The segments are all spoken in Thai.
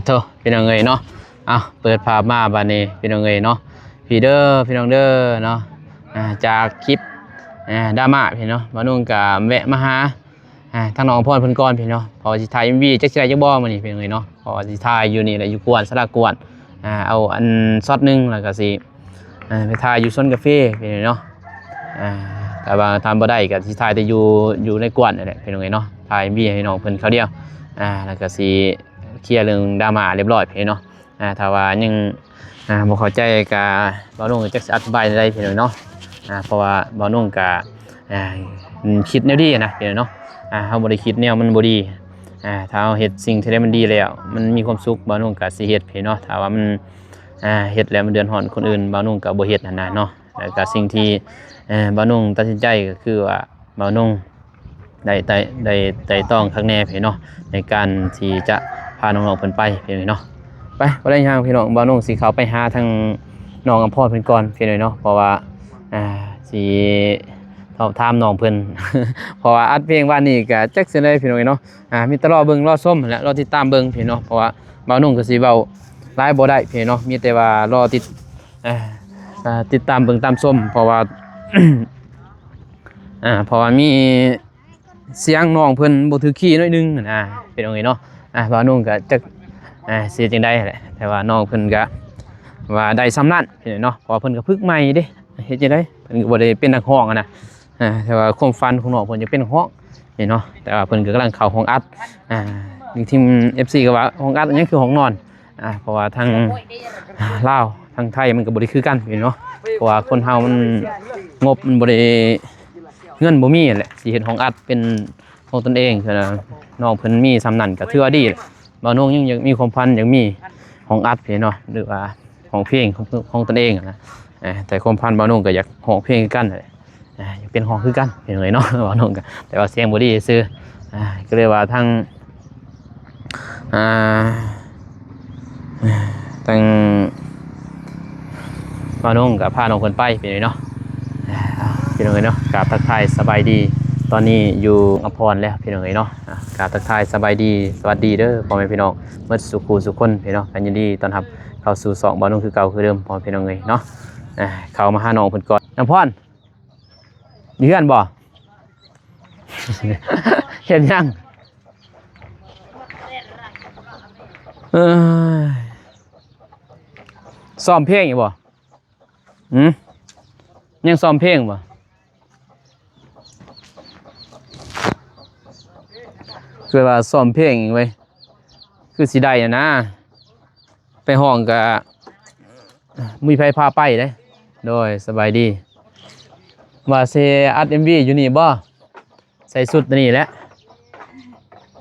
โทพี่น้องเอ๋ยเนาะเปิดภาพมาบัดนี้พี่น้องเอ๋ยเนาะพี่น้องเด้อเนาะจากคลิปดราม่าพี่เนาะมานุ่งกับแวะมาหาทางน้องพ่อเพิ่นก่อนพี่เนาะพอสิถ่าย MVจักสิได้จักบ่มื้อนี้พี่น้องเอ๋ยเนาะพอสิถ่ายอยู่นี่แหละอยู่กวนสระกวนเอาอันช็อตนึงแล้วก็สิไปถ่ายอยู่ซนกาแฟพี่น้องเนาะแต่ว่าทำบ่ได้ก็สิถ่ายแต่อยู่ในกวนนั่นแหละพี่น้องเอ๋ยเนาะถ่าย MV ให้น้องเพิ่นเขาเดียวแล้วก็สิเคลียร์เรื่องดราม่าเรียบร้อยพี่เนาะถ้าว่ายังบ่เข้าใจก็บ่นุ่งจักสิอธิบายได้พี่น้องเนาะเพราะว่าบ่นุ่งก็คิดแนวดีนะพี่น้องเนาะเฮาบ่ได้คิดแนวมันบ่ดีถ้าเฮาเฮ็ดสิ่งที่ได้มันดีแล้วมันมีความสุขบ่นุ่งก็สิเฮ็ดพี่เนาะถ้าว่ามันเฮ็ดแล้วมันเดือดร้อนคนอื่นบ่นุ่งก็บ่เฮ็ดนั่นน่ะเนาะแล้วก็สิ่งที่บ่นุ่งตัดสินใจก็คือว่าบ่นุ่งได้ต้องข้างแน่พี่เนาะในการที่จะพาน้องๆเพิ่นไปพี่น้องเนาะไปบ่ได้ย่างพี่น้องบ่นุ่งสิเข้าไปหาทางน้องอภรเพิ่นก่อนพี่น้องเนาะเพราะว่าสิสอบถามน้องเพิ่น เพราะว่าอัดเพลงวันนี้ก็จักสิได้พี่น้องเนาะมีแต่รอเบิ่งรอชมและรอติดตามเบิ่งพี่น้องเพราะว่าบ่นุ่งก็สิเว้าหลายบ่ได้พี่น้องมีแต่ว่ารอติดตามเบิ่งตามชมเพราะว่า เพราะว่ามีเสียงน้องเพิ่นบ่ถือขี้น้อยนึงเป็นจังไดเนาะบ่นุ่งก็จักสิจังได๋แหละแต่ว่าน้องเพิ่นก็ว่าได้สำนั้นพี่เนาะเพราะเพิ่นก็ฝึกใหม่เด้เฮ็ดจังได๋เพิ่นก็บ่ได้เป็นนักร้องนะแต่ว่าความฝันของน้องเพิ่นจะเป็นนักร้องนี่เนาะแต่ว่าเพิ่นก็กำลังเข้าห้องอัดทีม FC ก็ว่าห้องอัดอันนี้คือห้องนอนเพราะว่าทางลาวทางไทยมันก็บ่ได้คือกันพี่เนาะเพราะว่าคนเฮามันงบมันบ่ได้เงินบ่มีแหละสิเฮ็ดห้องอัดเป็นของตนเองคือน้องเพิ่นมีสำนั้นก็ถือว่าดีบ่น้องยังอยากมีความฝันอยากมีห้องอัดพี่เนาะหรือว่าห้องเพลงของตนเองนะแต่ความฝันบ่น้องก็อยากห้องเพลงคือกันอยากเป็นห้องคือกันพี่น้องเนาะบ่น้องก็แต่ว่าเสียงบ่ดีซื่อก็เลยว่าทางบ่น้องก็พาน้องเพิ่นไปพี่น้องเนาะพี่น้องเนาะกราบทักทายสบายดีตอนนี้อยู่อภรแล้วพี่น้องเนาะกราบทักทายสบายดีสวัสดีเด้อพ่อแม่พี่น้องเมื่อสุขสุขคนพี่น้องกันยินดีต้อนรับเข้าสู่สองบ่นุ่งคือเก่าคือเดิมพ่อพี่น้องเนาะเข้ามาหาน้องเพิ่นก่อนน้ำพรอยู่เฮือนบ่ เห็นยังซ้อมเพลงอยู่บ่ยังซ้อมเพลงบ่คือว่าซ้อมเพลงไว้คือสิได้นะไปห้องก็มีไผพาไปเด้โดยสบายดีว่าสิอัด MV อยู่นี่บ่ใส่ชุดตัวนี้แหละ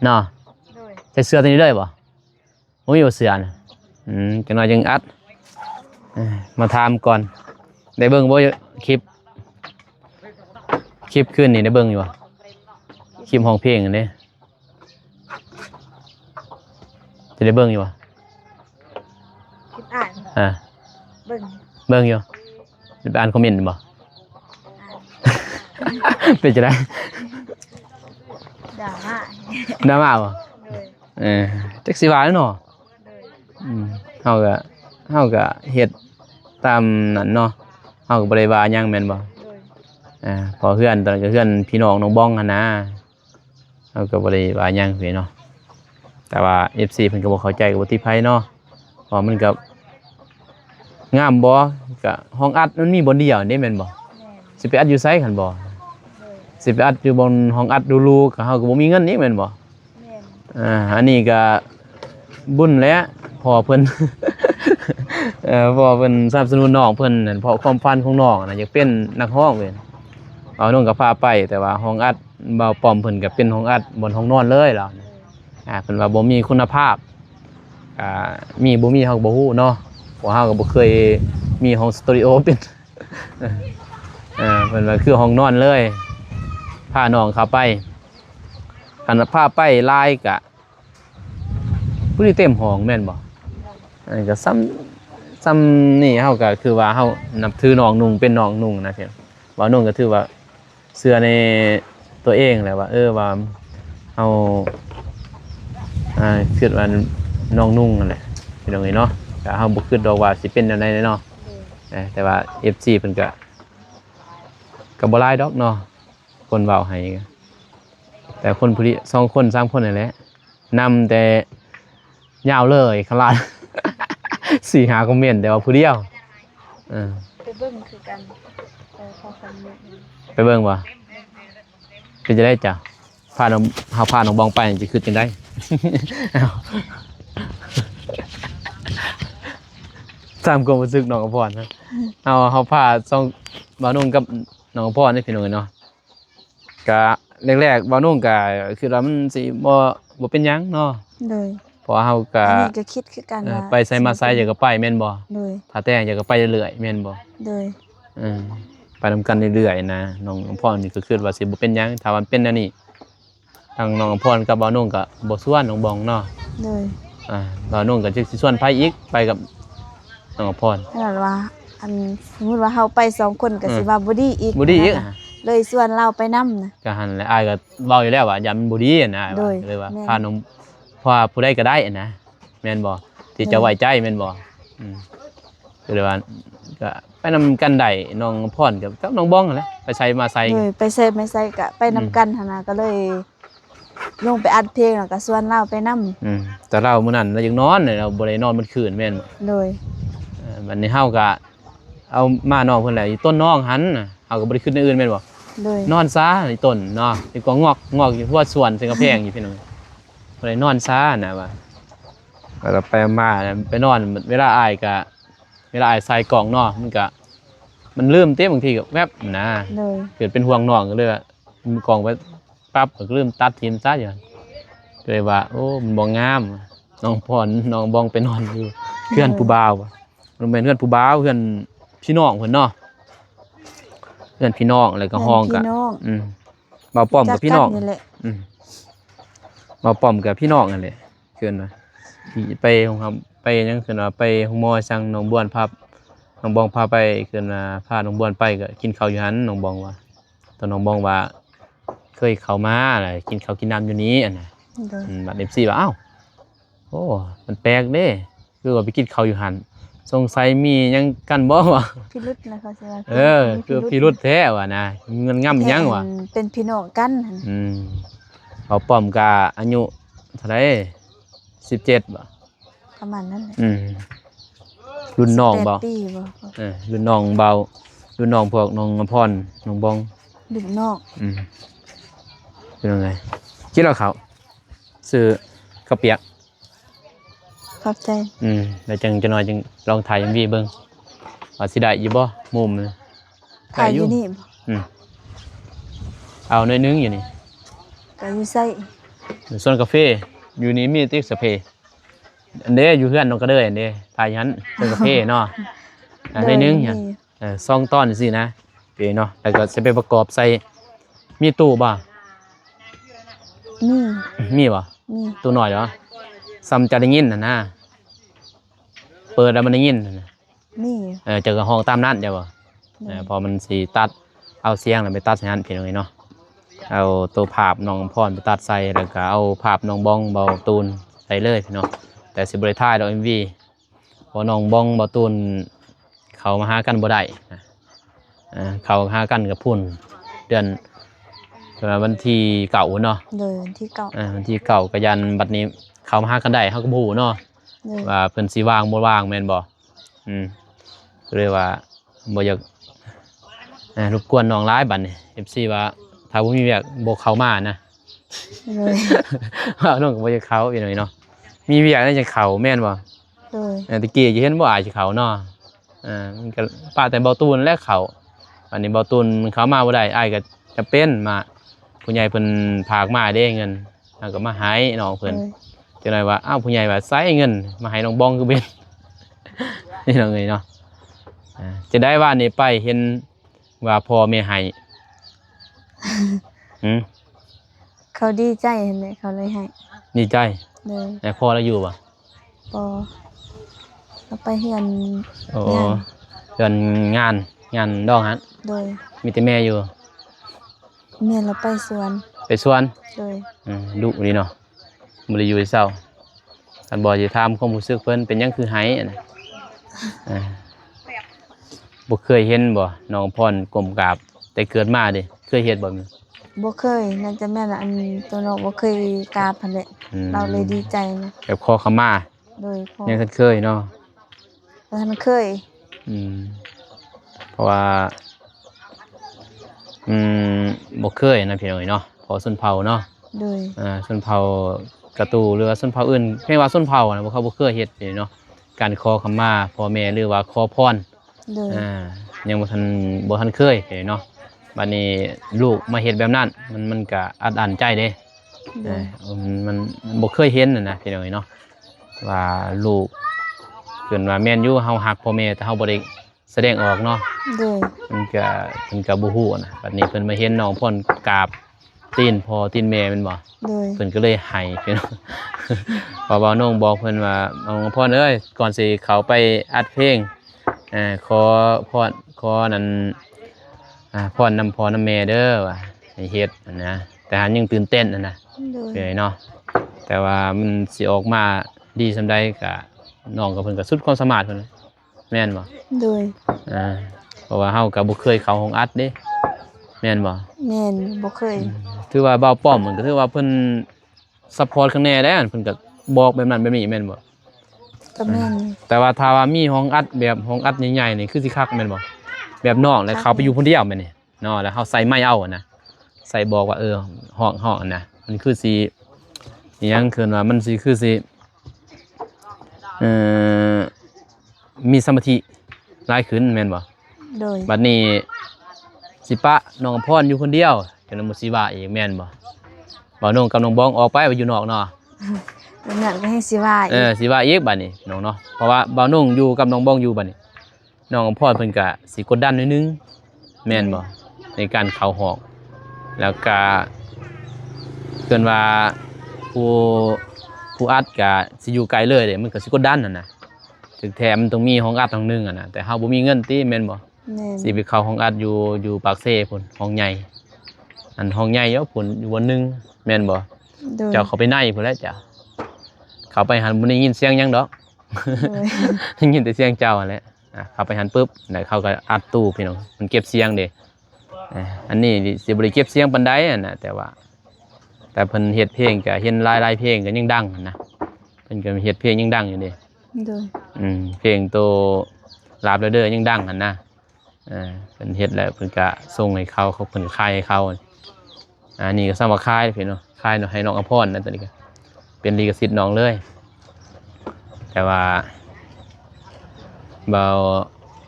เนาะใส่เสื้อตัวนี้เลยบ่บ่มีเสื้อน่ะจังน้อยจังอัดมาถามก่อนได้เบิ่งบ่คลิปขึ้นนี่ได้เบิ่งอยู่บ่คลิปห้องเพลงอันนี้จะได้เบิ่งอยู่บ่คิดอ่านเบิ่งอยู่จะไปอ่านคอมเมนต์บ่ เป็นจังได๋ดราม่าบ่จักสิว่าเนาะเฮาก็เฮ็ดตามนั้นเนาะเฮาก็บ่ได้ว่าหยังแม่นบ่พอเพื่อนตอนนั้นก็เพื่อนพี่น้องน้องบ้องหั่นนะเฮาก็บ่ได้ว่าหยังพี่เนาะแต่ว่า FC เพิ่นก็บ่เข้าใจก็บ่ติไผเนาะเพราะมันก็งามบ่ก็ห้องอัดมันมีบ่เดียวนี่แม่นบ่สิไปอัดอยู่ไสคั่นบ่สิไปอัดอยู่บนห้องอัดดูๆก็เฮาก็บ่มีเงินนี่แม่นบ่อันนี้ก็บุญแล้วพอเพิ่น พอเพิ่นสนับสนุนน้องเพิ่นนั่นเพราะความฝันของน้องน่ะอยากเป็นนักร้องเว้ยเอาน้องก็พาไปแต่ว่าห้องอัดเบาปอมเพิ่นก็เป็นห้องอัดบนห้องนอนเลยแล้วเพิ่นว่าบ่มีคุณภาพมีบ่มีเฮาก็บ่ฮู้เนาะเพราะเฮาก็บ่เคยมีห้องสตูดิโอเป็นเพิ่นว่าคือห้องนอนเลยพาน้องเข้าไปคันพาไปลายก็ผู้ที่เต็มห้องแม่นบ่อันนี้ก็ซ้ำนี่เฮาก็คือว่าเฮานับถือน้องนุ่งเป็นน้องนุ่งนะเพิ่นว่านุ่งก็ถือว่าเชื่อในตัวเองแหละว่าว่าเฮาคิดว่า น้องนุ่งนั่นแหละพี่น้องเอ้ยเนาะก็เฮาบ่คิดดอกว่าสิเป็นจังไดเนาะแต่ว่า FC เพิ่นก็บ่หลายดอกเนาะคนเว้าให้แต่คนผู้นี้2คน3คนนั่นแหละนำแต่ยาวเลยขลาด 4-5 คอมเมนต์แต่ว่าผู้เดียวไปเบิ่งคือกันไปพอกันเนี่ย ไปเบิ่งบ่คือจะได้จ้ะพาน้องเฮาพาน้องบองไปสิคือจังได๋ ตามความรู้สึกน้องอภรนะเฮาพาส่งบ่าวนุ่งกับน้องอภรนี่พี่น้องเนาะก็แรกๆบ่าวนุ่งก็คือว่ามันสิบ่เป็นหยังเนาะเลยเพราะเฮาก็อันนี้ก็คิดคือกันว่าไปไสมาไสอยากก็ไปแม่นบ่เลยถ้าแต่งอยากก็ไปเรื่อยๆแม่นบ่เลยไปนำกันเรื่อยๆนะน้องอภรนี่ก็คิดว่าสิบ่เป็นหยังถ้ามันเป็นอันนี้ทางน้องอภรกับบ่าวนุ่งก็บ่ชวนน้องบองเนาะเลยบ่าวนุ่งก็สิชวนไผอีกไปกับน้องอภรขนาดว่าอันสมมุติว่าเฮาไป2คนก็สิว่าบ่ดีอีกเลยส่วนเราไปนำนะก็หั่นแหละอ้ายก็เว้าอยู่แล้วว่าอย่ามันบ่ดีนะเลยว่าพาน้องพาผู้ใดก็ได้นะแม่นบ่ที่จะไว้ใจแม่นบ่ก็เลยว่าก็ไปนำกันได้น้องพรกับน้องบ้องนั่นแหละไปใส่มาใส่ไปใส่ไม่ใส่ก็ไปนำกันหั่นน่ะก็เลยลงไปอัดเพลงแล้วก็ส่วนเราไปนำแต่เรามื้อนั้นเรายังนอนเราบ่ได้นอนมื้อคืนแม่นบ่เลยบัดนี้เฮาก็เอามาน้องเพิ่นแหละอยู่ต้นน้องหันเฮาก็บ่ได้ขึ้นในอื่นแม่นบ่เลยนอนซะในต้นเนาะดีกว่างอกอยู่ทั่วสวนสิกระแพงอยู่พี่น้องบ่ได้นอนซะนะว่าแล้วไปมาไปนอนเวลาอ้ายใส่กล่องเนาะมันลืมเต้บางทีก็แวบนะเกิดเป็นห่วงน้องก็เลยมีกล่องไว้ปั๊บก็ลืมตัดทิ่มซะอย่างก็เลยว่าโอ้มันบ่งามน้องพรน้องบองไปนอนอยู่เพื่อนผู้บ่าวมันเป็นเพื่อนผู้บ่าวเพื่อนพี่น้องเพิ่นเนาะเพื่อนพี่น้องอะไรก็ห้องกะบ่าวป้อมกับพี่น้องบ่าวป้อมกับพี่น้องนั่นแหละเกินว่าไปของครับไปยังเกินว่าไปโรงหมอสั่งน้องบวนพาน้องบองพาไปเกินว่าพาน้องบวนไปก็กินข้าวอยู่หันน้องบองว่าตอนน้องบองว่าเคยเข้ามาอะไรกินข้าวกินน้ำอยู่นี้อันน่ะบัด FC ว่าอ้าวโอ้มันแปลกเด้คือว่าไปกินข้าวอยู่หันสงสัยมียังกันบ่วะพิรุธนะคะสิว่าคือพิรุธแท้ว่ะนะเงินง่ำยังว่ะเป็นพี่น้องกันเอาป้อมกะอายุเท่าไหร่17บ่ประมาณนั้นแหละรุ่นน้องเบารุ่นน้องเบารุ่นน้องพวกน้องอภรน้องบองรุ่นน้องเป็นยังไงคิดแล้วเขาซื้อข้าวเปียกขอบใจแล้วจังน้อยจังลองถ่ายMVเบิ่งว่าสิได้อยู่บ่มุมถ่ายอยู่นี่เอาหน่อยนึงอยู่นี่ก็อยู่ไสส่วนกาแฟอยู่นี่มีติ๊กสเปรย์อันเด้อยู่เฮือนน้องก็เด้ออันเด้ถ่ายนั้นส่วนกาแฟเนาะหน่อยนึงหยัง2ตอนจังซี่นะโอเคเนาะแล้วก็สิไปประกอบใส่มีตู้บ่มีบ่ตู้น้อยเหรอซ้ำจะได้ยินนะเปิดแล้วมันได้ยินนี่เจอกับห้องตามนั้นใช่ป่ะพอมันสีตัดเอาเสียงแล้วไปตัดใส่นั้นเพียงเลยเนาะเอาตัวภาพน้องพรไปตัดใส่แล้วก็เอาภาพน้องบองเบาตูนใส่เลยพี่เนาะแต่สิบริท่ายดอกMVพอน้องบองเบาตูนเขามาหากันบ่ได้เขาหากันกับพุ่นเดือนวันที่เก่าเนาะวันที่เก่าวันที่เก่าก็ยันบัดนี้เขามาหากันได้เขาก็บ่ฮู้เนาะว่าเพิ่นสิว่างบ่ว่างแม่นบ่ก็เลยว่าบ่อยากรบกวนน้องหลายบัดนี้ FC ว่าถ้าบ่มีเวียกบ่เข้ามานะน้องก็บ่อยากเข้าอีหน่อยเนาะมีเวียกน่าจะเข้าแม่นบ่ตะกี้สิเห็นบ่อายสิเข้าเนาะมันก็ป้าแต่เบาตูนและเข้าอันนี้เบาตูนมันเข้ามาบ่ได้อ้ายก็จะเป็นมาผู้ใหญ่เพิ่นฝากมาเด้เงินแล้วก็มาให้น้องเพิ่นจังได๋ว่าอ้าวผู้ใหญ่ว่าใส่เงินมาให้น้องบองคือเป็นนี่น้องเอ้ยเนาะจะได้ว่านี่ไปเห็นว่าพ่อแม่ให้เขาดีใจเห็นไหมเขาเลยให้ดีใจแต่พ่อเราอยู่ป่ะพ่อเราไปเฮือนเฮือนงานดองฮะมีแต่แม่อยู่แม่เราไปสวนดุนี่เนาะบ่ได้อยู่เช้า คันบ่สิถามความรู้สึกเพิ่นเป็นหยังคือไหนะอ่าบ่เคยเห็นบ่น้องพรก้มกราบแต่เกิดมาเด้เคยเฮ็ดบ่แม่น บ่เคยน่าจะแม่นอันตัวน้องบ่เคยกราบหั่นแหละเราเลยดีใจนะแบบขอขมา โดยพ่อ ยังเคยเนาะ บ่ทันเคย อืมเพราะว่าอืมบ่เคยนะพี่น้องเนาะเพอชนเผ่าเนาะ โดย ชนเผ่ากระตูหรือว่าชนเผ่าอื่นเรียกว่าชนเผ่านะเขาบ่เคยเฮ็ดนี่เนาะการขอขมาพ่อแม่หรือว่าขอพร โดย ยังบ่ทันเคยเนาะบัดนี้ลูกมาเฮ็ดแบบนั้นมันก็อัดอั้นใจเด้ โดย มันบ่เคยเห็นนะพี่น้องเนาะว่าลูกเกินว่าแม่นอยู่เฮาฮักพ่อแม่แต่เฮาบ่ได้แสดงออกเนาะ โดย มันก็บ่ฮู้นะบัดนี้เพิ่นมาเห็นน้องพ่นกราบตีนพ่อตีนแม่แม่นบ่ โดย เพิ่นก็เลยให้พี่น้อง พอเว้าน้องบอกเพิ่นว่าน้องพ่นเอ้ยก่อนสิเข้าไปอัดเพลงขอพรขอนั่นพรนำพ่อนำแม่เด้อว่าให้เฮ็ดนะแต่หันยังตื่นเต้นนะ โดย เลยเนาะแต่ว่ามันสิออกมาดีสำใดก็น้องกับเพิ่นก็สุดความสามารถเพิ่นเลยแม่นบ่ โดย เพราะว่าเฮาก็บ่เคยเข้าห้องอัดเด้แม่นบ่ แม่นบ่เคย ถือว่าเบาป้อมมันก็ถือว่าเพิ่นซัพพอร์ตข้างแน่แล้วเพิ่นก็บอกแบบนั้นแบบนี้แม่นบ่ ก็แม่น แต่ว่าถ้าว่ามีห้องอัดแบบห้องอัดใหญ่ๆนี่คือสิคักแม่นบ่แบบน้องแล้วเขาไปอยู่คนเดียวแม่นนี่เนาะแล้วเฮาใส่ไม้เอานะใส่บอกว่าห้องนะมันคือสิอิหยังคือว่ามันสิคือสิมีสมาธิหลายขึ้นแม่นบ่ โดย บัดนี้สิปะน้องพรอยู่คนเดียวจนมันสิว่าอีกแม่นบ่บ่น้องกับน้องบองออกไปอยู่นอกเนาะ แล้วนั่นก็ให้สิว่าอีก สิว่าอีกบัดนี้น้องเนาะเพราะว่าบ่าวน้องอยู่กับน้องบองอยู่บัดนี้น้องพรเพิ่นก็สิกดดันนิดนึงแม่นบ่ในการเข้าห้องแล้วก็เกินว่าผู้อัดก็สิอยู่ไกลเลยเด้มันก็สิกดดันนั่นน่ะถึงแท้มันต้องมีห้องอัดห้องนึงน่ะแต่เฮาบ่มีเงินติแม่นบ่ แม่น สิไปเข้าห้องอัดอยู่ปากเซ่พุ่นห้องใหญ่อันห้องใหญ่เยอะพุ่นอยู่วันหนึงแม่นบ่ โดย เจ้าเข้าไปในพุ่นแล้วจ้ะเข้าไปหันบ่ได้ยินเสียงหยังดอก โดย ได้ยินแต่เสียงเจ้านั่นแหละเข้าไปหันปุ๊บแล้วเขาก็อัดตู้พี่น้องมันเก็บเสียงเด้อันนี้สิบ่ได้เก็บเสียงปานใดน่ะแต่เพิ่นเฮ็ดเพลงก็เห็นหลายๆเพลงก็ยังดังนะเพิ่นก็เฮ็ดเพลงยังดังอยู่เด้ โดย เพลงโตลาบเด้อยังดังหั่นนะเพิ่นเฮ็ดแล้วเพิ่นก็ส่งให้เขาเพิ่นขายให้เขานี่ก็สร้างว่าขายพี่เนาะขายเนาะให้น้องอภรนะตอนนี้ก็เป็นลิขสิทธิ์น้องเลยแต่ว่าเบา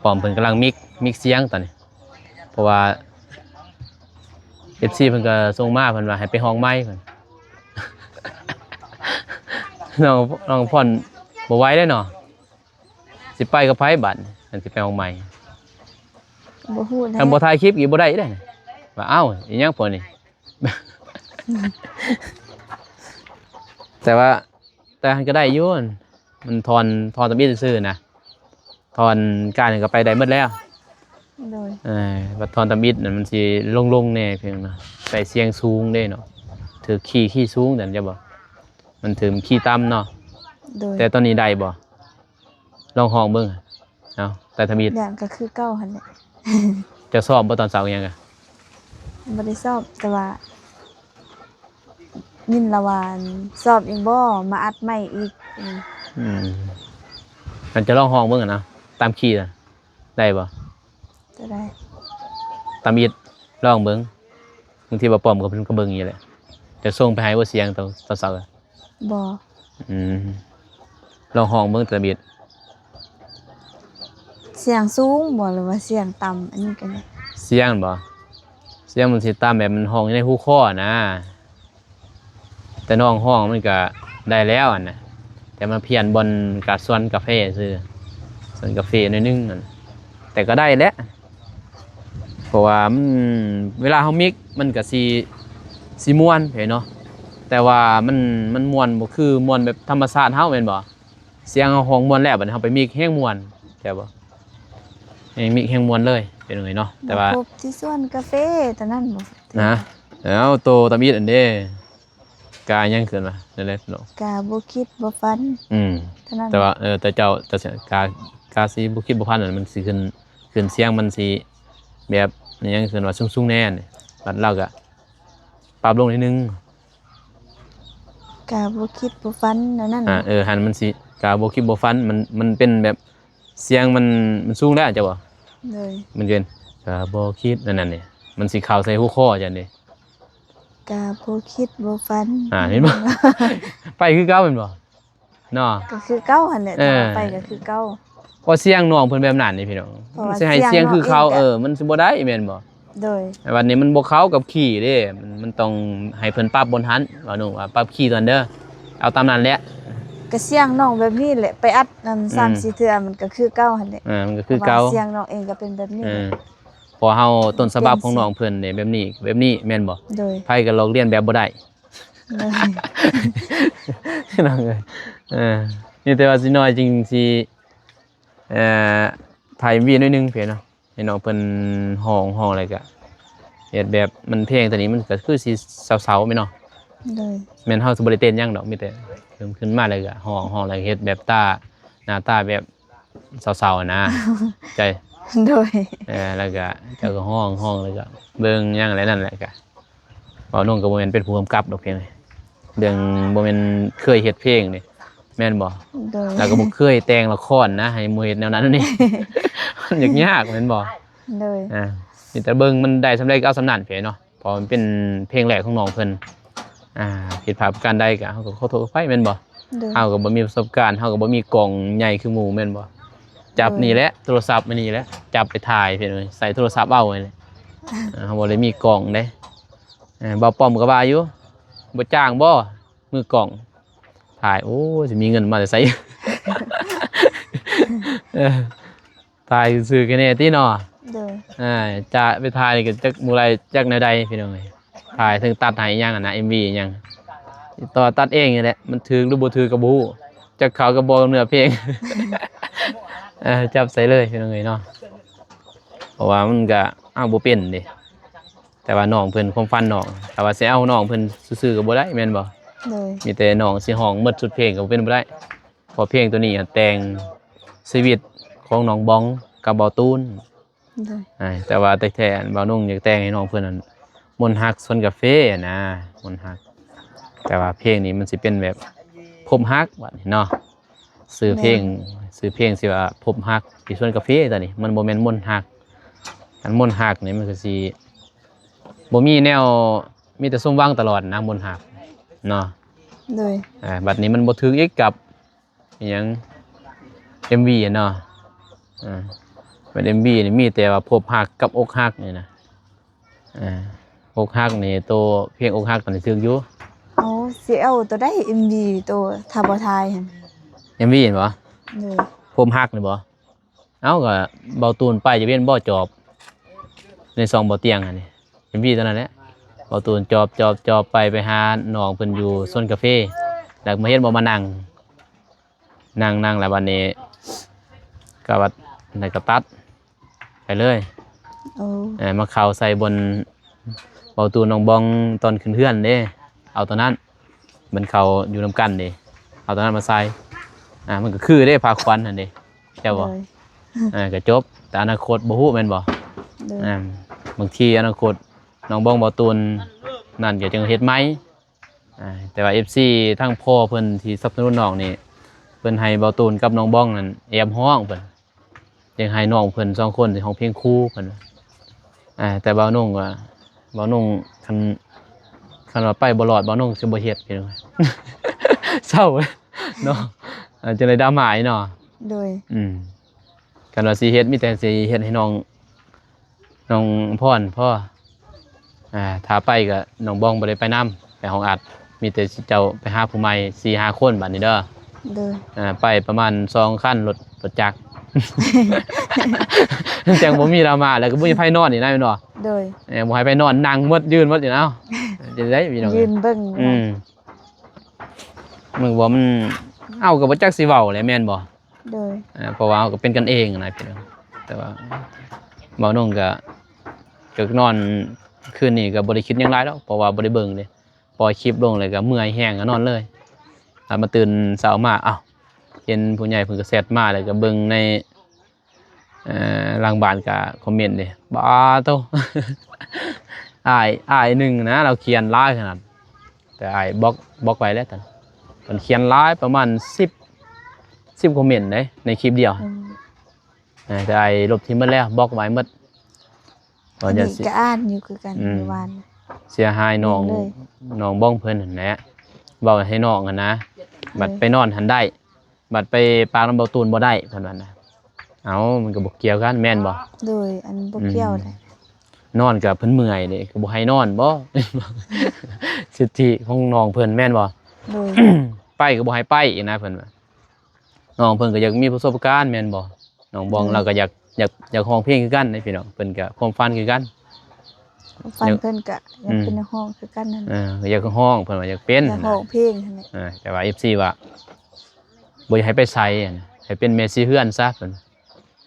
ปอมเพิ่นกำลังมิกเสียงตอนนี้เพราะว่า FC เพิ่นก็ส่งมาเพิ่นว่าให้ไปห้องไม้เพิ่น น้องอภรบ่ไหวเด้อเนาะสิไปกับไผบัดอันสิไปห้องไม้ บ่ฮู้แล้ ทำบ่ถ่ายคลิปอีกบ่ได้เด้อว่าเอ้าอีหยังพอนี่ แต่มันก็ได้อยู่มันทอนตะบี้ซื่อๆนะทอนการก็ไปได้หมดแล้ว โดย ว่าทอนตะบิดนั่นมันสิลงๆแน่เพียงนะใส่เสียงสูงเด้เนาะถือขี้สูงนั่นจะบ่มันถึงขี้ต่ำเนาะ โดย แต่ตอนนี้ได้บ่ลองห้องเบิ่งเอาแต่ตะบิด อย่างก็คือเก่าหั่นแหละ จะสอบบ่ตอนเช้าอิหยังอ่ะ บ่ได้สอบแต่ว่ายินละวานสอบอีกบ่มาอัดใหม่อีก มันจะลองห้องเบิ่งอะนะตามคีย์น่ะได้บ่ จะได้ ตามอิดลองเบิ่งบางทีบ่ปลอมก็เพิ่นก็เบิ่งอยู่แหละจะส่งไปให้บ่เสียงตอนเช้าอะ บ่ ลองห้องเบิ่งตามอิด เสียงสูงบ่หรือว่าเสียงต่ำอันนี้ก็ได้ เสียงบ่เสียงมันสิตามแบบมันห้องอยู่ในหูคอนะแต่น้องห้องมันก็ได้แล้วอันน่ะแต่มันเพี้ยนบนกะส่วนกาแฟซื่อส่วนกาแฟหน่อยนึงนั่นแต่ก็ได้แหละเพราะว่ามันเวลาเฮามิกมันก็สิม่วนเห็นเนาะแต่ว่ามันม่วนบ่คือม่วนแบบธรรมชาติเฮาแม่นบ่เสียงเฮาห้องม่วนแล้วบัดนี้เฮาไปมิกแฮงม่วนใช่บ่มิกแฮงม่วนเลยเป็นจังไดเนาะแต่ว่า พบที่สวนกาแฟตอนนั้นบ่ นะแล้วโตตามีดอันเด้โต กายังขึ้นมานั่นแหละพี่น้อง กะบ่คิดบ่ฝันเท่านั้น แต่ว่าแต่เจ้าแต่กาสีบุคิดบุพันธ์มันสิขึ้นเสียงมันสิแบบยังขึ้นว่าสูงๆแน่นบัดเราก็ปรับลงนิดนึง กะบ่คิดบ่ฝันนั่น หันมันสิกาบุคิดบุฟันมันเป็นแบบเสียงมันสูงแล้วจ้ะบ่ เลย มันเป็นกาบุคิดนั่นนี่มันสิเข้าใส่หัวข้อจังได๋ กะบ่คิดบ่ฝัน เห็นบ่ ไปคือเก่าแม่นบ่เนาะ ก็คือเก่าหั่นแหละต่อไปก็คือเก่า พอเสียงน้องเพิ่นแบบนั้นนี่พี่น้อง เพราะว่า สิให้เสียงคือเขา เสียงน้องเองก็ มันสิบ่ได้แม่นบ่ โดย แต่วันนี้มันบ่เข้ากับขี้เด้มันต้องให้เพิ่นปรับบนทันว่าหนูว่าปรับขี้ตอนเด้อเอาตามนั้นแหละ ก็เสียงน้องแบบนี้แหละไปอัดนั่น3-4เทื่อมันก็คือเก่าหั่นแหละ มันก็คือเก่า พระว่เสียงน้องเองก็เป็นแบบนี้ พอเฮาต้นฉบับของน้องเพิ่นนี่แบบนี้แม่นบ่ โดย ไผก็ลอกเรียนแบบบ่ได้ เลย น้องเอ้ยนี่แต่ว่าสิน้อยจริงสิไผมีหน่อยนึงเพิ่นเนาะให้น้องเพิ่นห้องอะไรก็เฮ็ดแบบมันเพลงตัวนี้มันก็คือสิเซาๆแม่นเนาะ เลย แม่นเฮาสิบ่ได้เต้นหยังดอกมีแต่ขึ้นมาเลยก็ห้องอะไรเฮ็ดแบบหน้าตาแบบเศร้าๆนะ ใจ โดย แล้วก็เจ้าก็ห้องแล้วก็เบิ่งหยังอะไรนั่นแหละก็เว้าน้องก็บ่แม่นเป็นผู้กำกับดอกเพียงเรื่องบ่แม่นเคยเฮ็ดเพลงนี่แม่นบ่ โดย แล้วก็บ่เคยแต่งละครนะให้หมู่เฮ็ดแนวนั้นนี่ มันยากแม่นบ่ โดย มีแต่เบิ่งมันได้สำใดก็เอาสำนั้นเพียเนาะเพราะมันเป็นเพลงแรกของน้องเพิ่นผิดพลาดประการใดก็เฮาก็ขอโทษขออภัยแม่นบ่ โดย เฮาก็บ่มีประสบการณ์เฮาก็บ่มีกล้องใหญ่คือหมู่แม่นบ่จับนี่แหละโทรศัพท์มานี่แหละจับไปถ่ายเพิ่นเลยใส่โทรศัพท์เอาไว้เลยเฮาบ่ได้มีกล้องเด้บ่ป้อมก็ว่าอยู่บ่จ้างบ่มือกล้องถ่ายโอ้สิมีเงินมาแต่ไส ถ่ายซื่อๆแค่นี้ติเนาะ โดย จะไปถ่ายก็จักหมู่ไรจักแนวใดพี่น้องเอ้ยถ่ายถึงตัดให้อิหยังนะ MV อิหยังต่อตัดเองนี่แหละมันถึกหรือบ่ถึกก็บ่ฮู้จักเขาก็บ่เนื้อเพลง จับใส่เลยพี่น้องเอ้ยเนาะเพราะว่ามันก็บ่เป็นเด้แต่ว่าน้องเพิ่นความฝันน้องถ้าว่าสิเอาน้องเพิ่นซื่อๆก็บ่ได้แม่นบ่ โดย มีแต่น้องสิร้องหมดสุดเพลงก็เป็นบ่ได้เพราะเพลงตัวนี้แต่งชีวิตของน้องบองกับเบาตูน โดย แต่ว่าแต่แท้ๆบ่าวนุ่งอยากแต่งให้น้องเพิ่นนั่นมนต์ฮักสวนกาแฟนะมนต์ฮักแต่ว่าเพลงนี้มันสิเป็นแบบพบฮักว่านี่เนาะชื่อเพลงสิว่าพบฮักที่สวนกาแฟตอนนี้มันบ่แม่นมนต์ฮักอันมนต์ฮักนี่มันก็สิบ่มีแนวมีแต่สมหวังตลอดนะมนต์ฮักเนาะ โดย บัดนี้มันบ่ถึกอีกกับอิหยัง MV อะเนาะเป็น MV นี่มีแต่ว่าพบฮักกับอกฮักนี่นะอกฮักนี่ตัวเพลงอกฮักตอนนี้ถึกอยู่ เอาสิเอาตัวได้ MV ตัวถ้าบ่ทายหั่น MV เห็นบ่ โดย พบฮักนี่บ่เอ้าก็เบาตูนไปจะเป็นบ่จอบในซองบ่เตียงอันนี้ MV ตอนนั้นแหละเบาตูนจอบไปหาน้องเพิ่นอยู่โซนกาแฟแล้วมาเฮ็ดบ่มานั่งแล้วบัดนี้ก็บัดได้ก็ตัดไปเลย โอ้ มาเข้าใส่บนเบาตูนน้องบองตอนขึ้นเฮือนเด้เอาตอนนั้นมันเข้าอยู่นํกันเด้เอาตอนนั้นมาใส่มันก็คือเด้พาควันนั่นเด้เจ้าบ่ โดย ก็จบแต่อนาคตบ่ฮู้แม่นบ่ โดย บางทีอนาคตน้องบองเบาตูนนั่นก็จังเฮ็ดไหมแต่ว่า FC ทั้งพ่อเพิ่นที่สนับสนุนน้องนี่เพิ่นให้เบาตูนกับน้องบองนั่นแอมฮ้องเพิ่นยังให้น้องเพิ่น2คนสิร้องเพลงคู่เพิ่นแต่บ่าวนุ่งว่าบ่าวนุ่งคันว่าไปบ่รอดบ่าวนุ่งสิบ่เฮ็ดพี่น้อง เศร้าเนาะจังได๋ดราม่าอีเนาะ โดย กันว่าสิเฮ็ดมีแต่สิเฮ็ดให้น้องพรพ่อถ้าไปก็น้องบองบ่ได้ไปนํไปห้องอัดมีแต่สิเจ้าไปหาผู้ใหม่ 4-5 คนบัดนี้เด้อ โดย ไปประมาณ2คันรถจักร จังบ่มีดราม่าแล้วก็บ่มีไผนอนนี่นะแม่นบ่ โดย บ่ให้ไปนอนนั่งหมดยืนหมดอยู่เนาะจะได้พี่น้อง ยืนเบิ่ง มึงว่ามันเอาก็บ่จักสิเว้าแหละแม่นบ่ โดย เพราะว่าเราก็เป็นกันเองนะพี่น้องแต่ว่าเบานุ่งก็นอนคืนนี้ก็บ่ได้คิดหยังหลายแล้วเพราะว่าบ่ได้เบิ่งเด้ ปล่อยคลิปลงเลยก็เมื่อยแห้งก็นอนเลยมาตื่นเช้ามาอ้าวเห็นผู้ใหญ่เพิ่นก็แชทมาแล้วก็เบิ่งในหลังบ้านก็คอมเมนต์ดิบ้าโต อ้ายหนึ่งนะเราเขียนหลายขนาดแต่อ้ายบล็อกไว้แล้วตอนเพิ่นเขียนหลายประมาณ10คอมเมนต์ในคลิปเดียวแต่อ้ายลบทิ้งหมดแล้วบล็อกไว้หมด อันนี้ก็อ่านอยู่คือกันเมื่อวาน เสียหายน้องบ้องเพิ่นนั่นแหละเว้าให้น้องกันนะบัดไปนอนหันได้บัดไปปากน้ำเบาตูนบ่ได้เพิ่นว่านะเอ้ามันก็บ่เกี่ยวกันแม่นบ่โดยอันบ่เกี่ยวเลยนอนกับเพิ่นเมื่อยนี่ก็บ่ให้นอนบ่ สิทธิของน้องเพิ่นแม่นบ่โดย ไปก็บ่ให้ไปอีกนะเพิ่นว่าน้องเพิ่นก็อยากมีประสบการณ์แม่นบ่น้องบ้องเราก็อยากร้องเพลงคือกันนะพี่น้องเพิ่นก็ความฝันคือกันฟันเพิ่นก็อยากเป็นนักร้องคือกันนั่นอยากร้องเพิ่นว่าอยากเป็นอยากร้องเพลงนั่นแหละแต่ว่า FC ว่าบ่อยากให้ไปไสให้เป็นเมสซี่เฮือนซะเพิ่น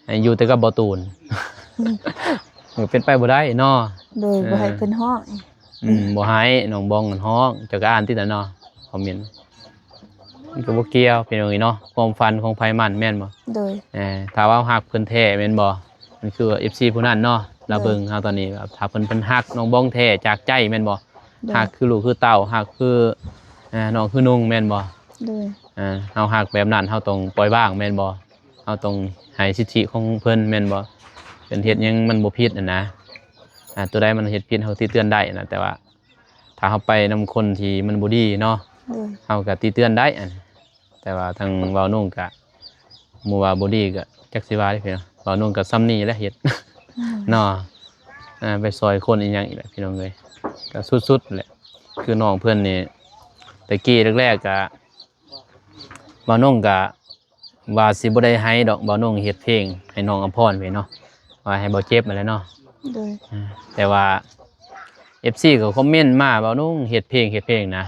ให้อยู่แต่กับบ่ตูน มันเป็นไปบ่ได้เนาะโดยบ่ให้เพิ่นร้องบ่ให้น้องบ้องร้องเจ้าก็อ่านติดน่ะเนาะคอมเมนต์มันก็บ่เกี่ยวพี่น้องเนาะความฝันของไผมันแม่นบ่โดยถ้าว่าฮักเพิ่นแท้แม่นบ่มันคือ FC ผู้นั้นเนาะเราเบิ่งเฮาตอนนี้ถ้าเพิ่นฮักน้องบ้องแท้จากใจแม่นบ่ฮักคือลูกคือเต้าฮักคือน้องคือนุ่งแม่นบ่โดยเฮาฮักแบบนั้นเฮาต้องปล่อยว่างแม่นบ่เฮาต้องให้สิทธิของเพิ่นแม่นบ่เป็นเฮ็ดหยังมันบ่ผิดน่ะนะตัวใดมันเฮ็ดผิดเฮาติเตือนได้นะแต่ว่าถ้าเฮาไปนำคนที่มันบ่ดีเนาะเฮาก็ติเตือนได้แต่ว่าทางเว้านุ่งก็หมู่ว่าบ่ดีก็จักสิว่าได้พี่น้องเว้านุ่งก็ซ้ำนี้แหละเฮ็ดเนาะไปซอยคนอีหยังอีกแหละพี่น้องเอ้ยก็สุดๆแหละคือน้องเพิ่นนี่แต่กี้แรกๆก็บ่นุ่งก็ว่าสิบ่ได้ให้ดอกบ่นุ่งเฮ็ดเพลงให้น้องอภรไปเนาะว่าให้บ่เจ็บนั่นแหละเนาะแต่ว่า FC ก็คอมเมนต์มาบ่นุ่งเฮ็ดเพลงนะ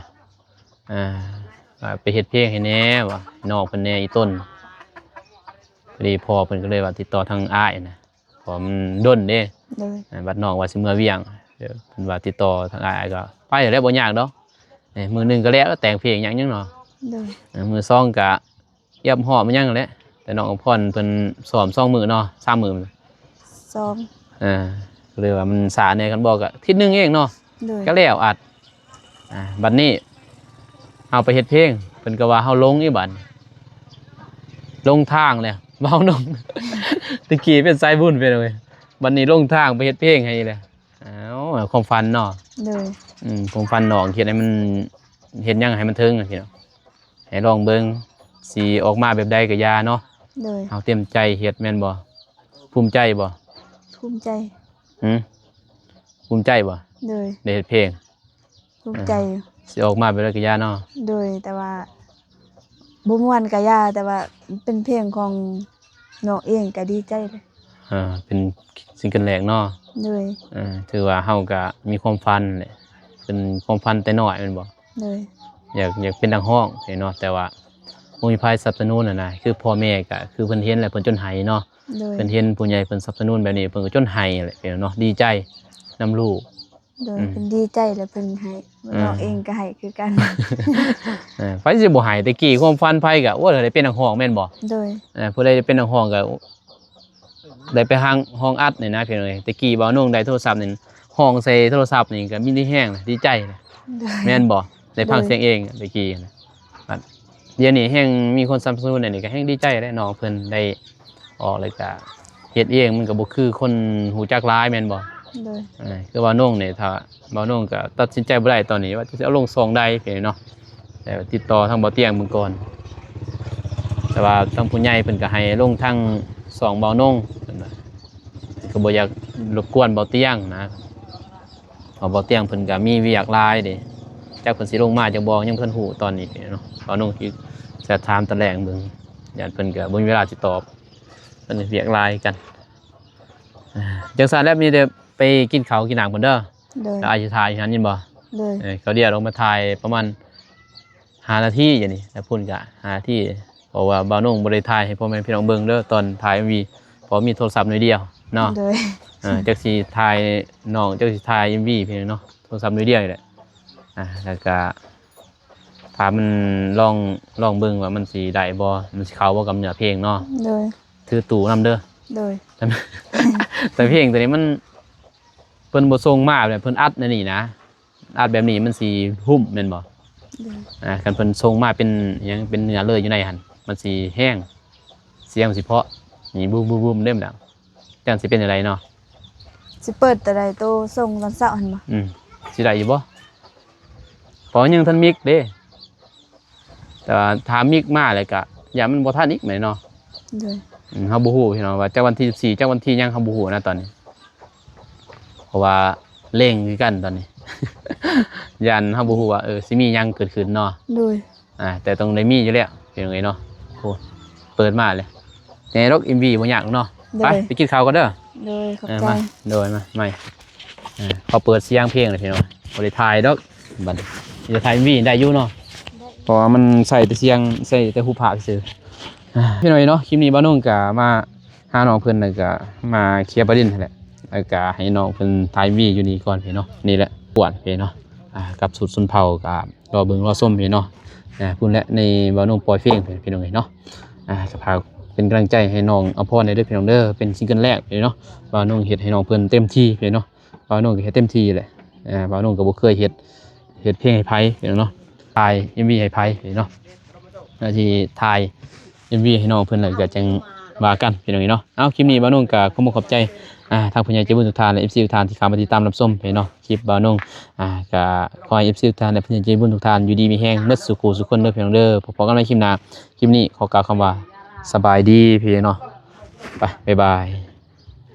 ไปเฮ็ดเพลงให้แหน่ว่าน้องเพิ่นแหน่อีต้นพอดีพ่อเพิ่นก็เลยว่าติดต่อทางอ้ายนะเพราะมันด้นเด้บัดน้องว่าสิเมื่อเวียงเดี๋ยวเพิ่นว่าติดต่อทางอ้ายก็ไปแล้วบ่ยากดอกมื้อนึงก็แล้วแต่งเพลงหยังเนาะมื้อสองก็เยียบหอมมันยังแหละแต่น้องอภรเพิ่นซ้อม2มื้อเนาะ3มื้อซ้อมเลยว่ามันสาแน่กันบอกก็อาทิตย์นึงเองเนาะก็แล้วอัดบัดนี้เฮาไปเฮ็ดเพลงเพิ่นก็ว่าเฮาลงอีบัดลงทางแล้วเว้าน้อง ตะกี้เป็นสายบุญไปเลยบัดนี้ลงทางไปเฮ็ดเพลงให้เลยอ้าวความฝันเนาะความฝันน้องเฮ็ดให้มันเฮ็ดหยังให้มันถึงพี่น้องให้ลองเบิ่งสิออกมาแบบใดก็อย่าเนาะเฮาเต็มใจเฮ็ดแม่นบ่ภูมิใจบ่ภูมิใจภูมิใจบ่ได้เฮ็ดเพลงภูมิใจสิออกมาแบบใดก็อย่าเนาะแต่ว่าบ่ม่วนก็อย่าแต่ว่าเป็นเพลงของน้องเองก็ดีใจเลยเป็นซิงเกิลแรกเนาะถือว่าเฮาก็มีความฝันแหละเป็นความฝันแต่น้อยแม่นบ่อยากเป็นนักร้องเนาะแต่ว่าบ่มีไผสนับสนุนน่ะนะคือพ่อแม่ก็คือเพิ่นเห็นแล้วเพิ่นจนไห้เนาะเพิ่นเห็นผู้ใหญ่เพิ่นสนับสนุนแบบนี้เพิ่นก็จนไห้แหละเนาะดีใจนำลูกเพิ่นดีใจแล้วเพิ่นให้น้องเองก็ให้คือกันไผสิบ่ให้แต่กี้ความฝันไผก็ว่าได้เป็นนักร้องแม่นบ่ผู้ใดเป็นนักร้องก็ได้ไปห้องอัดนี่นะพี่น้องเอ้ยแต่กี้บ่นุ่งได้โทรศัพท์นี่ห้องใส่โทรศัพท์นี่ก็มีได้แฮงดีใจแม่นบ่ได้ฟังเสียงเองแต่กี้นะเดี๋ยวนี้แฮงมีคนสนับสนุนนี่ก็แฮงดีใจแล้วน้องเพิ่นได้ออกเลยก็เฮ็ดเองมันก็บ่คือคนหูจักหลายแม่นบ่คือว่าน้องนี่ถ้าบ่น้องก็ตัดสินใจบ่ได้ตอนนี้ว่าจะเอาลงซองใดพี่เนาะแต่ติดต่อทางบ่เตียงเบิ่งก่อนแต่ว่าทางผู้ใหญ่เพิ่นก็ให้ลงทาง2บ่น้องเพิ่นว่าก็บ่อยากรบกวนบ่เตียงนะเพราะบ่เตียงเพิ่นก็มีเวียกหลายเด้จักเพิ่นสิลงมาจักบ่ยังเพิ่นฮู้ตอนนี้เนาะบ่น้องสิจะถามตะแลงเบิ่งญาติเพิ่นก็บ่มีเวลาสิตอบเพิ่นเวียกหลายกันจังซั่นแล้วมีแต่ไปกินข้าวกินน้ำกันเด้อแล้วอาจจะถ่ายอยู่นั้นยินบ่เขาเดี๋ยวลงมาถ่ายประมาณ5นาทีอย่างนี้แล้วพุ่นก็5นาทีเพราะว่าบ่าวนุ่งบ่ได้ถ่ายให้พ่อแม่พี่น้องเบิ่งเด้อตอนถ่าย MV เพราะมีโทรศัพท์หน่อยเดียวเนาะจักสิถ่ายน้องจักสิถ่าย MV พี่เนาะโทรศัพท์หน่อยเดียวนี่แหละ แล้วก็ถ้ามันลองเบิ่งว่ามันสิได้บ่มันสิเข้าบ่กับเนื้อเพลงเนาะ โดย ถือตู้นำเด้อ โดย แต่เพลงตัวนี้มันเพิ่นบ่ทรงมาแบบเพิ่นอัดในนี่นะอัดแบบนี้มันสิหุ้มแม่นบ่ โดย คันเพิ่นทรงมาเป็นหยังเป็นเนื้อเลยอยู่ในหั่นมันสิแห้งเสียงสิเพราะนี่บูมๆเด้มดังจังสิเป็นจังไดเนาะ สิเปิดแต่ใดโตส่งตอนเช้าหั่นบ่ สิได้อยู่บ่เพราะยังทันมิกเด้แต่ว่าถ้ามิกมาแล้วก็อย่ามันบ่ทันอีกแหมเนาะ โดย เฮาบ่ฮู้พี่น้องว่าจักวันที่14จักวันที่หยังเฮาบ่ฮู้นะตอนนี้ เพราะว่าเร่งคือกันตอนนี้ ยันเฮาบ่ฮู้ว่าสิมีหยังเกิดขึ้นเนาะ โดย แต่ต้องได้มีอยู่แล้วเป็นจังไดเนาะโอ้เปิดมาเลยในรก MV บ่ยากหรอกเนาะไปกินข้าวกันเด้อ โดยขอบใจ มาโดยมาไม่พอเปิดเสียงเพลงเลยพี่น้องบ่ได้ถ่ายดอกบัดนี้จะถ่าย MV ได้อยู่เนาะเพราะว่ามันใส่แต่เสียงใส่แต่หูพากซื่อพี่น้อยเนาะคลิปนี้บ่าวนุ่งก็มาหาน้องเพิ่นแล้วก็มาเคลียร์ประเด็นนั่นแหละแล้วก็ให้น้องเพิ่นถ่าย MV อยู่นี่ก่อนพี่น้องนี่แหละปวดพี่เนาะกับสุดสุนเผากับรอเบิ่งรอส้มพี่เนาะพูดและในบ่าวนุ่งปล่อยเพลงพี่น้องเนาะจะพาเป็นกำลังใจให้น้องอภรณ์ได้ด้วยพี่น้องเด้อเป็นซิงเกิลแรกพี่เนาะบ่าวนุ่งเฮ็ดให้น้องเพิ่นเต็มที่พี่เนาะบ่าวนุ่งก็เฮ็ดเต็มที่แหละบ่าวนุ่งก็บ่เคยเฮ็ดเพลงให้ไผพี่น้องเนาะถ่าย MV ให้ไผพี่เนาะแล้วที่ถ่าย MV ให้น้องเพิ่นแล้วก็จังว่ากันพี่น้องเนาะเอาคลิปนี้บ่าวนุ่งก็ขอบใจทางผู้ใหญ่ใจบุญทุกท่านและ FC ทุกท่านที่เข้ามาติดตามรับชมพี่เนาะคลิปบ่าวนุ่งก็ขอให้ FC ทุกท่านและผู้ใหญ่ใจบุญทุกท่านอยู่ดีมีแฮงหมดสุขสุขคนเด้อพี่น้องเด้อพบกันในคลิปหน้าคลิปนี้ขอกล่าวคำว่าสบายดีพี่เนาะไปบ๊ายบาย